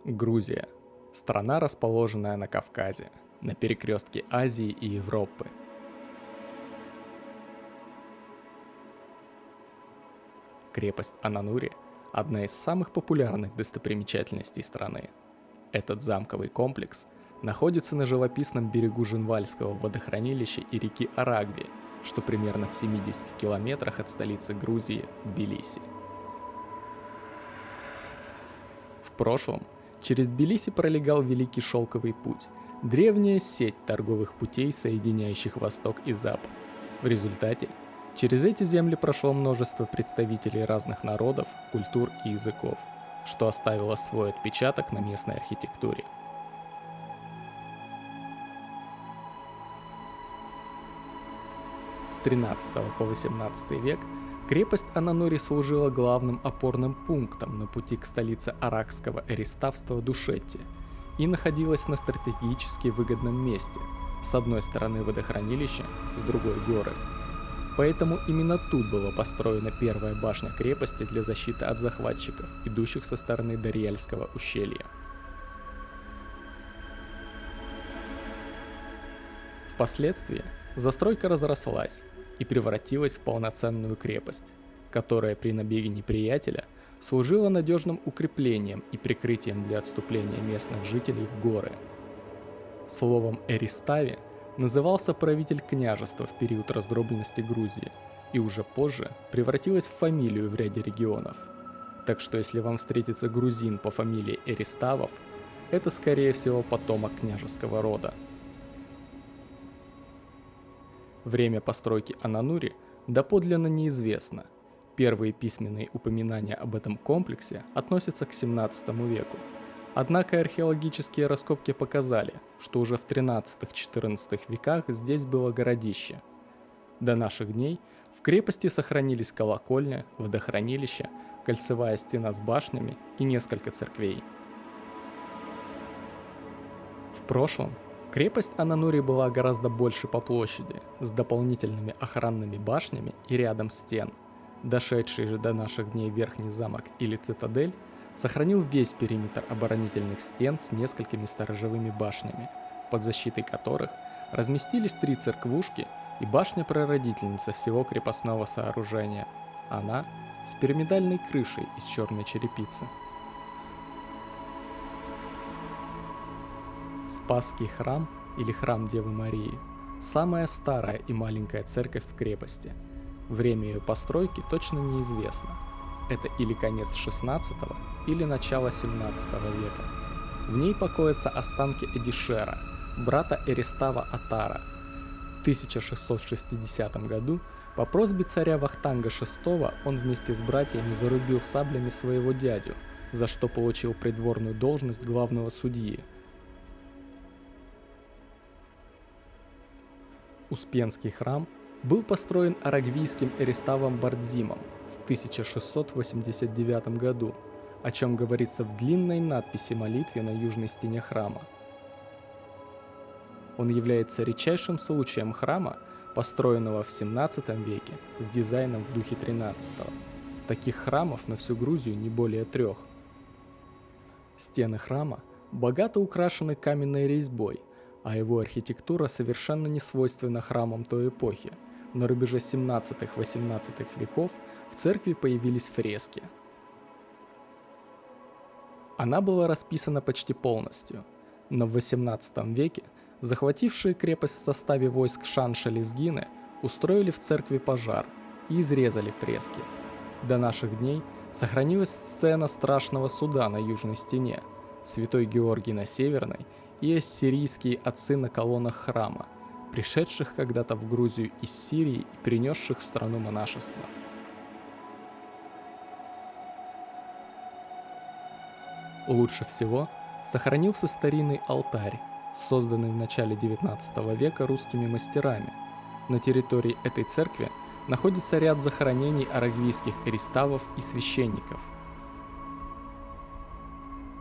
Грузия. Страна, расположенная на Кавказе, на перекрестке Азии и Европы. Крепость Ананури – одна из самых популярных достопримечательностей страны. Этот замковый комплекс находится на живописном берегу Жинвальского водохранилища и реки Арагви, что примерно в 70 километрах от столицы Грузии – Тбилиси. В прошлом через Тбилиси пролегал Великий Шелковый путь – древняя сеть торговых путей, соединяющих Восток и Запад. В результате через эти земли прошло множество представителей разных народов, культур и языков, что оставило свой отпечаток на местной архитектуре. С 13 по 18 век крепость Ананури служила главным опорным пунктом на пути к столице аракского эриставства Душетти и находилась на стратегически выгодном месте, с одной стороны водохранилища, с другой горы. Поэтому именно тут была построена первая башня крепости для защиты от захватчиков, идущих со стороны Дарьяльского ущелья. Впоследствии застройка разрослась и превратилась в полноценную крепость, которая при набеге неприятеля служила надежным укреплением и прикрытием для отступления местных жителей в горы. Словом Эристави назывался правитель княжества в период раздробленности Грузии и уже позже превратилась в фамилию в ряде регионов. Так что если вам встретится грузин по фамилии Эриставов, это скорее всего потомок княжеского рода. Время постройки Ананури доподлинно неизвестно. Первые письменные упоминания об этом комплексе относятся к 17 веку. Однако археологические раскопки показали, что уже в 13-14 веках здесь было городище. До наших дней в крепости сохранились колокольня, водохранилище, кольцевая стена с башнями и несколько церквей. В прошлом крепость Ананури была гораздо больше по площади, с дополнительными охранными башнями и рядом стен. Дошедший же до наших дней верхний замок или цитадель сохранил весь периметр оборонительных стен с несколькими сторожевыми башнями, под защитой которых разместились 3 церквушки и башня-прародительница всего крепостного сооружения. Она с пирамидальной крышей из черной черепицы. Спасский храм или храм Девы Марии – самая старая и маленькая церковь в крепости. Время ее постройки точно неизвестно. Это или конец XVI, или начало XVII века. В ней покоятся останки Эдишера, брата Эристава Атара. В 1660 году по просьбе царя Вахтанга VI он вместе с братьями зарубил саблями своего дядю, за что получил придворную должность главного судьи. Успенский храм был построен арагвийским Эриставом Бардзимом в 1689 году, о чем говорится в длинной надписи молитве на южной стене храма. Он является редчайшим случаем храма, построенного в 17 веке с дизайном в духе 13-го. Таких храмов на всю Грузию не более 3. Стены храма богато украшены каменной резьбой, а его архитектура совершенно не свойственна храмам той эпохи. На рубеже 17-18 веков в церкви появились фрески. Она была расписана почти полностью, но в 18 веке захватившие крепость в составе войск Шанша-Лезгины устроили в церкви пожар и изрезали фрески. До наших дней сохранилась сцена страшного суда на южной стене, Святой Георгий на северной и ассирийские отцы на колоннах храма, пришедших когда-то в Грузию из Сирии и принесших в страну монашество. Лучше всего сохранился старинный алтарь, созданный в начале XIX века русскими мастерами. На территории этой церкви находится ряд захоронений арагвийских эриставов и священников.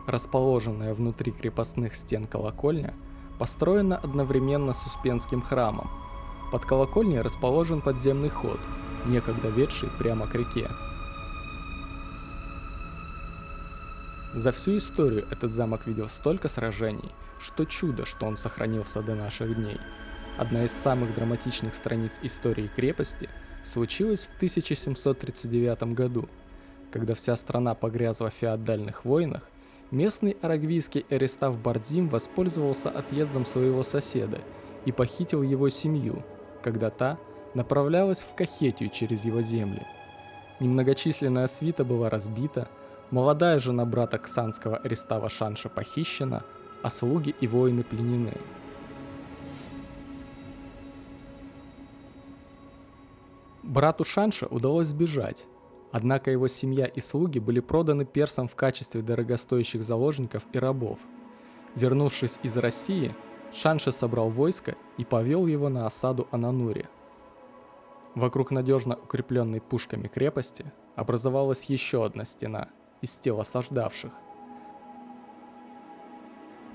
Расположенная внутри крепостных стен колокольня построена одновременно с Успенским храмом. Под колокольней расположен подземный ход, некогда ведший прямо к реке. За всю историю этот замок видел столько сражений, что чудо, что он сохранился до наших дней. Одна из самых драматичных страниц истории крепости случилась в 1739 году, когда вся страна погрязла в феодальных войнах. Местный арагвийский Эристав Бардзим воспользовался отъездом своего соседа и похитил его семью, когда та направлялась в Кахетию через его земли. Немногочисленная свита была разбита, молодая жена брата ксанского Эристава Шанша похищена, а слуги и воины пленены. Брату Шанша удалось сбежать, однако его семья и слуги были проданы персам в качестве дорогостоящих заложников и рабов. Вернувшись из России, Шанша собрал войско и повел его на осаду Ананури. Вокруг надежно укрепленной пушками крепости образовалась еще одна стена из тел осаждавших.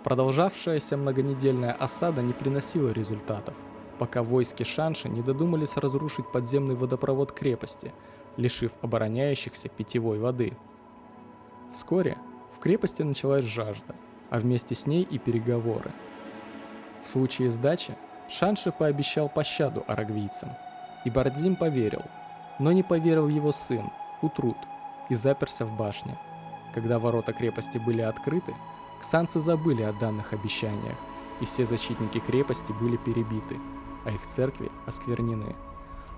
Продолжавшаяся многонедельная осада не приносила результатов, пока войски Шанши не додумались разрушить подземный водопровод крепости, лишив обороняющихся питьевой воды. Вскоре в крепости началась жажда, а вместе с ней и переговоры. В случае сдачи Шанши пообещал пощаду арагвийцам, и Бардзим поверил, но не поверил его сын, Утрут, и заперся в башне. Когда ворота крепости были открыты, ксанцы забыли о данных обещаниях, и все защитники крепости были перебиты, а их церкви осквернены.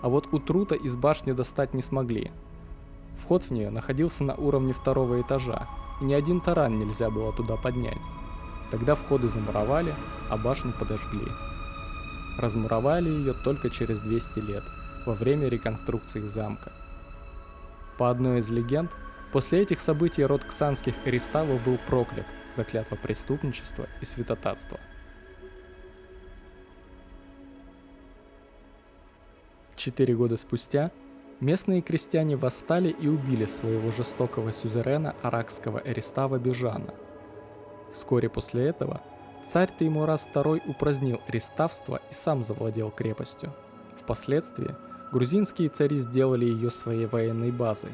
А вот Утрута из башни достать не смогли. Вход в нее находился на уровне второго этажа, и ни один таран нельзя было туда поднять. Тогда входы замуровали, а башню подожгли. Размуровали ее только через 200 лет, во время реконструкции замка. По одной из легенд, после этих событий род ксанских Эриставов был проклят за клятвопреступничество и святотатство. 4 года спустя местные крестьяне восстали и убили своего жестокого сюзерена аракского Эристава Бежана. Вскоре после этого царь Теймураз II упразднил эриставство и сам завладел крепостью. Впоследствии грузинские цари сделали ее своей военной базой,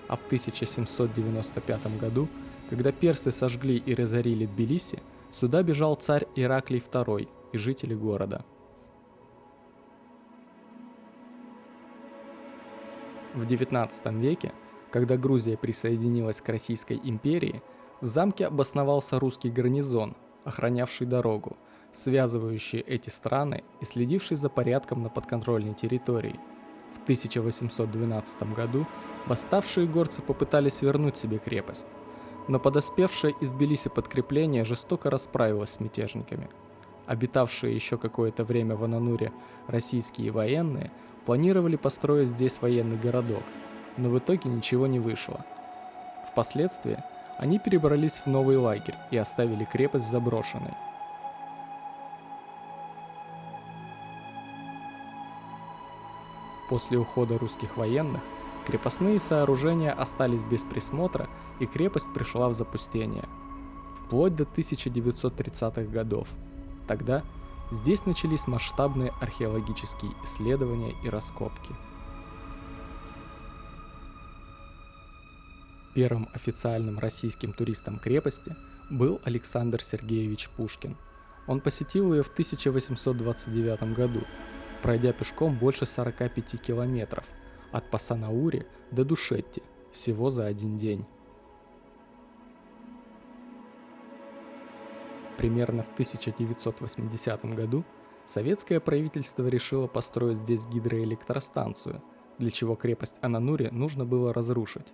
а в 1795 году, когда персы сожгли и разорили Тбилиси, сюда бежал царь Ираклий II и жители города. В XIX веке, когда Грузия присоединилась к Российской империи, в замке обосновался русский гарнизон, охранявший дорогу, связывающий эти страны и следивший за порядком на подконтрольной территории. В 1812 году восставшие горцы попытались вернуть себе крепость, но подоспевшее из Тбилиси подкрепление жестоко расправилось с мятежниками. Обитавшие еще какое-то время в Анануре российские военные планировали построить здесь военный городок, но в итоге ничего не вышло. Впоследствии они перебрались в новый лагерь и оставили крепость заброшенной. После ухода русских военных крепостные сооружения остались без присмотра, и крепость пришла в запустение. Вплоть до 1930-х годов. Тогда здесь начались масштабные археологические исследования и раскопки. Первым официальным российским туристом крепости был Александр Сергеевич Пушкин. Он посетил ее в 1829 году, пройдя пешком больше 45 километров от Пасанаури до Душетти всего за один день. Примерно в 1980 году советское правительство решило построить здесь гидроэлектростанцию, для чего крепость Ананури нужно было разрушить.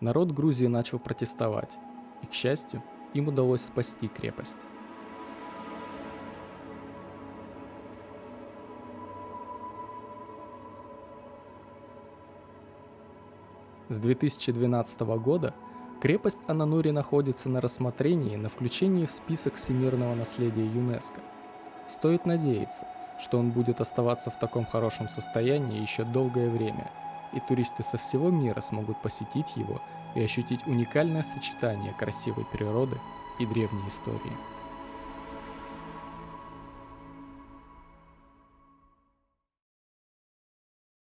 Народ Грузии начал протестовать, и, к счастью, им удалось спасти крепость. С 2012 года крепость Ананури находится на рассмотрении на включении в список всемирного наследия ЮНЕСКО. Стоит надеяться, что он будет оставаться в таком хорошем состоянии еще долгое время, и туристы со всего мира смогут посетить его и ощутить уникальное сочетание красивой природы и древней истории.